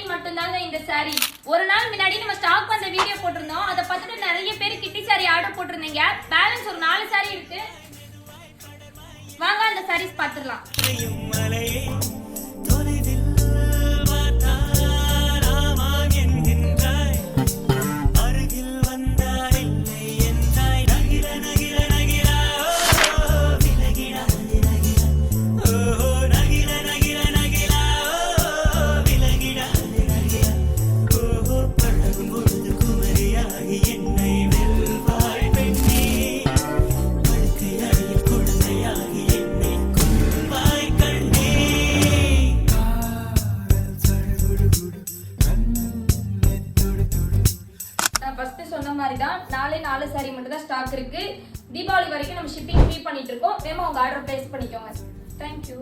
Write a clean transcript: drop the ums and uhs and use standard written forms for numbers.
Online மட்டும்தாங்க இந்த sorry. ஒரு நாள் முன்னாடி நம்ம ஸ்டாக் வந்த வீடியோ போட்டிருந்தோம். அதை பார்த்துட்டு நிறைய பேர் கிட்டி சாரி ஆர்டர் போட்டிருந்தீங்க. பேலன்ஸ் ஒரு 4 சாரி இருக்கு. வாங்க அந்த சாரீஸ் பார்த்துடலாம். சொன்ன மாதிரி தான் 4 சாரி மட்டும் தான் ஸ்டாக் இருக்கு. தீபாவளி வரைக்கும் நம்ம ஷிப்பிங் ஃப்ரீ பண்ணிட்டு இருக்கோம். வேணுமா உங்க ஆர்டர் பிளேஸ் பண்ணிக்கோங்க. Thank you.